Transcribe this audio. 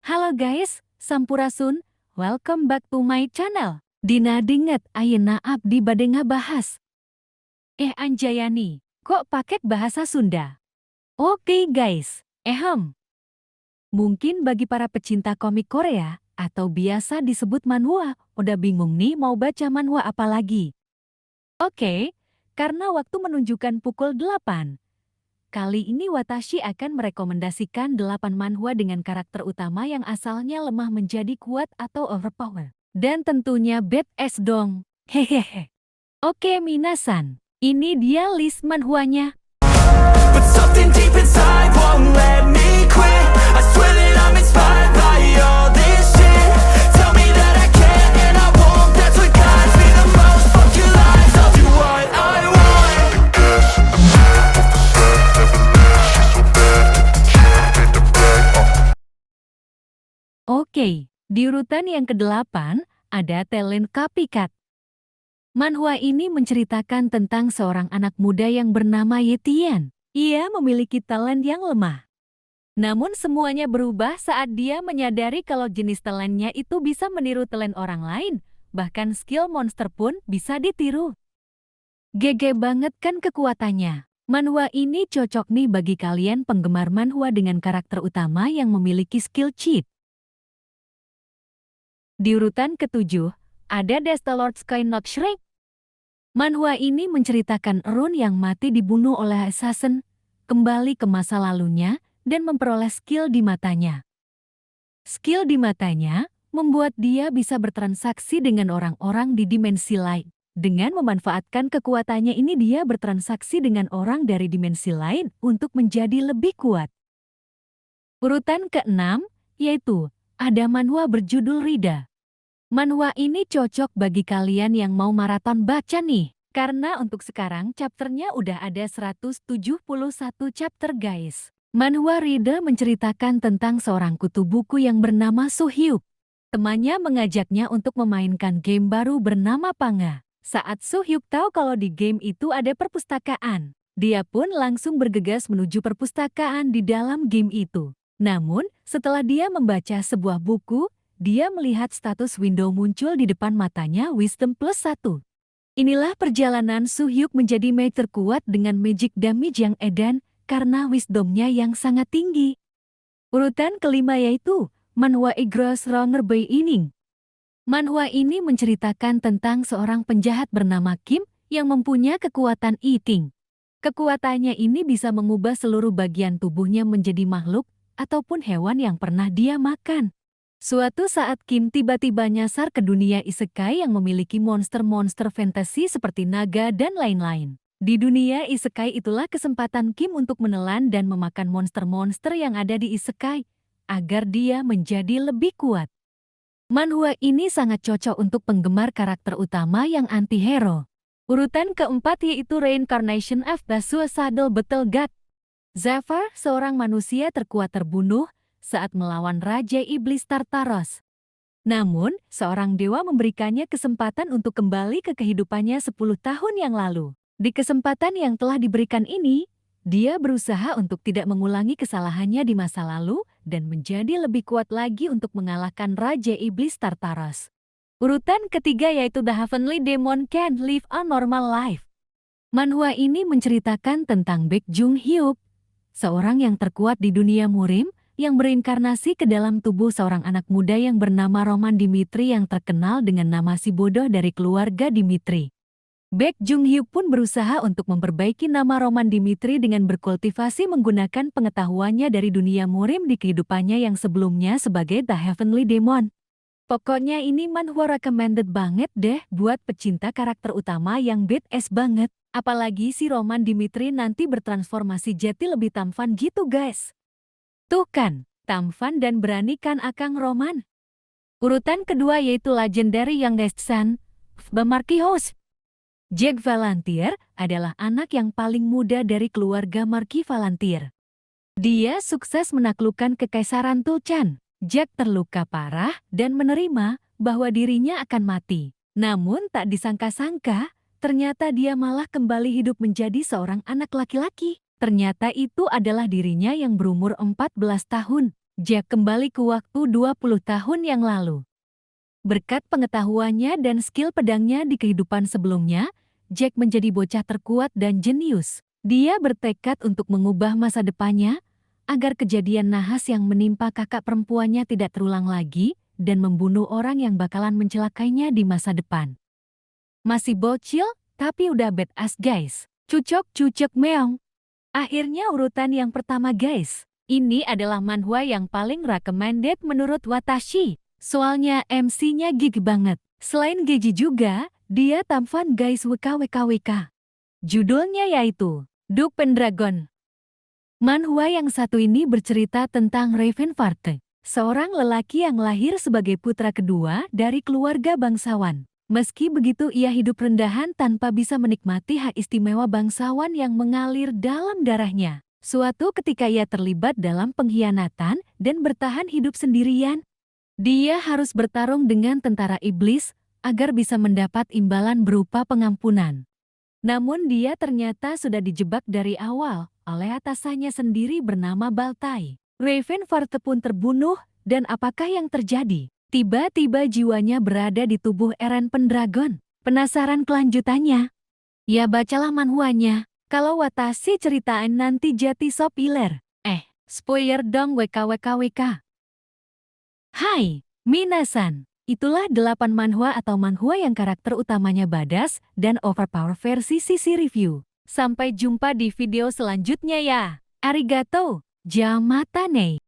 Halo guys, Sampurasun, welcome back to my channel. Dina dinget ayeuna abdi bade ngabahas. Anjayani, kok paket bahasa Sunda? Oke guys, mungkin bagi para pecinta komik Korea, atau biasa disebut manhwa, udah bingung nih mau baca manhwa apa lagi. Oke, karena waktu menunjukkan pukul 8. Kali ini Watashi akan merekomendasikan 8 manhwa dengan karakter utama yang asalnya lemah menjadi kuat atau overpower. Dan tentunya badass dong. Hehehe. Oke minasan, ini dia list manhwanya. But something deep inside won't let me quit. I swear that I'm inspired by all this shit. Tell me that I can and I won't. That's what guides me the most. Fuck your lies, I'll do what I want. Oke, di urutan yang ke-8 ada talent copycat. Manhwa ini menceritakan tentang seorang anak muda yang bernama Yetian. Ia memiliki talent yang lemah. Namun semuanya berubah saat dia menyadari kalau jenis talentnya itu bisa meniru talent orang lain. Bahkan skill monster pun bisa ditiru. GG banget kan kekuatannya. Manhwa ini cocok nih bagi kalian penggemar manhwa dengan karakter utama yang memiliki skill cheat. Di urutan ke-7, ada Destalord Skynok Shrek. Manhwa ini menceritakan Rune yang mati dibunuh oleh assassin, kembali ke masa lalunya, dan memperoleh skill di matanya. Skill di matanya membuat dia bisa bertransaksi dengan orang-orang di dimensi lain. Dengan memanfaatkan kekuatannya ini dia bertransaksi dengan orang dari dimensi lain untuk menjadi lebih kuat. Urutan ke-6, yaitu ada manhwa berjudul Rida. Manhwa ini cocok bagi kalian yang mau maraton baca nih. Karena untuk sekarang chapternya udah ada 171 chapter guys. Manhwa Rida menceritakan tentang seorang kutu buku yang bernama Suhyuk. Temannya mengajaknya untuk memainkan game baru bernama Panga. Saat Suhyuk tahu kalau di game itu ada perpustakaan, dia pun langsung bergegas menuju perpustakaan di dalam game itu. Namun, setelah dia membaca sebuah buku, dia melihat status window muncul di depan matanya Wisdom +1. Inilah perjalanan Suhyuk menjadi mage terkuat dengan magic damage yang edan karena wisdomnya yang sangat tinggi. Urutan kelima yaitu manhwa Igros Ronger by Ining. Manhwa ini menceritakan tentang seorang penjahat bernama Kim yang mempunyai kekuatan eating. Kekuatannya ini bisa mengubah seluruh bagian tubuhnya menjadi makhluk ataupun hewan yang pernah dia makan. Suatu saat Kim tiba-tiba nyasar ke dunia isekai yang memiliki monster-monster fantasi seperti naga dan lain-lain. Di dunia isekai itulah kesempatan Kim untuk menelan dan memakan monster-monster yang ada di isekai, agar dia menjadi lebih kuat. Manhwa ini sangat cocok untuk penggemar karakter utama yang anti-hero. Urutan keempat yaitu Reincarnation of the Suicidal Battle God. Zephyr, seorang manusia terkuat terbunuh saat melawan Raja Iblis Tartaros. Namun, seorang dewa memberikannya kesempatan untuk kembali ke kehidupannya 10 tahun yang lalu. Di kesempatan yang telah diberikan ini, dia berusaha untuk tidak mengulangi kesalahannya di masa lalu dan menjadi lebih kuat lagi untuk mengalahkan Raja Iblis Tartaros. Urutan ketiga yaitu The Heavenly Demon Can Live a Normal Life. Manhwa ini menceritakan tentang Baek Jung Hyuk, seorang yang terkuat di dunia murim, yang berinkarnasi ke dalam tubuh seorang anak muda yang bernama Roman Dimitri yang terkenal dengan nama si bodoh dari keluarga Dimitri. Baek Jung Hyuk pun berusaha untuk memperbaiki nama Roman Dimitri dengan berkultivasi menggunakan pengetahuannya dari dunia murim di kehidupannya yang sebelumnya sebagai The Heavenly Demon. Pokoknya ini manhwa recommended banget deh buat pecinta karakter utama yang badass banget. Apalagi si Roman Dimitri nanti bertransformasi jadi lebih tampan gitu guys. Tuh kan, tampan dan berani kan Akang Roman. Urutan kedua yaitu Legendary Youngest Son, Marquis House. Jack Valantier adalah anak yang paling muda dari keluarga Marquis Valantier. Dia sukses menaklukkan Kekaisaran Tulchan. Jack terluka parah dan menerima bahwa dirinya akan mati. Namun tak disangka-sangka, ternyata dia malah kembali hidup menjadi seorang anak laki-laki. Ternyata itu adalah dirinya yang berumur 14 tahun. Jack kembali ke waktu 20 tahun yang lalu. Berkat pengetahuannya dan skill pedangnya di kehidupan sebelumnya, Jack menjadi bocah terkuat dan jenius. Dia bertekad untuk mengubah masa depannya, agar kejadian nahas yang menimpa kakak perempuannya tidak terulang lagi, dan membunuh orang yang bakalan mencelakainya di masa depan. Masih bocil, tapi udah badass guys. Cucok meong. Akhirnya urutan yang pertama guys. Ini adalah manhwa yang paling recommended menurut Watashi. Soalnya MC-nya gig banget. Selain Geji juga, dia tampan guys WKWKWK. Judulnya yaitu Duke Pendragon. Manhwa yang satu ini bercerita tentang Ravenvarte, seorang lelaki yang lahir sebagai putra kedua dari keluarga bangsawan. Meski begitu ia hidup rendahan tanpa bisa menikmati hak istimewa bangsawan yang mengalir dalam darahnya. Suatu ketika ia terlibat dalam pengkhianatan dan bertahan hidup sendirian. Dia harus bertarung dengan tentara iblis agar bisa mendapat imbalan berupa pengampunan. Namun dia ternyata sudah dijebak dari awal oleh atasannya sendiri bernama Baltai. Ravenvarte pun terbunuh dan apakah yang terjadi? Tiba-tiba jiwanya berada di tubuh Eren Pendragon. Penasaran kelanjutannya? Ya bacalah manhwanya. Kalau Watashi ceritain nanti jati spoiler. Spoiler dong WKWKWK. Hai, minasan. Itulah 8 manhwa atau manhwa yang karakter utamanya badass dan overpower versi sisi review. Sampai jumpa di video selanjutnya ya. Arigato, jamatane.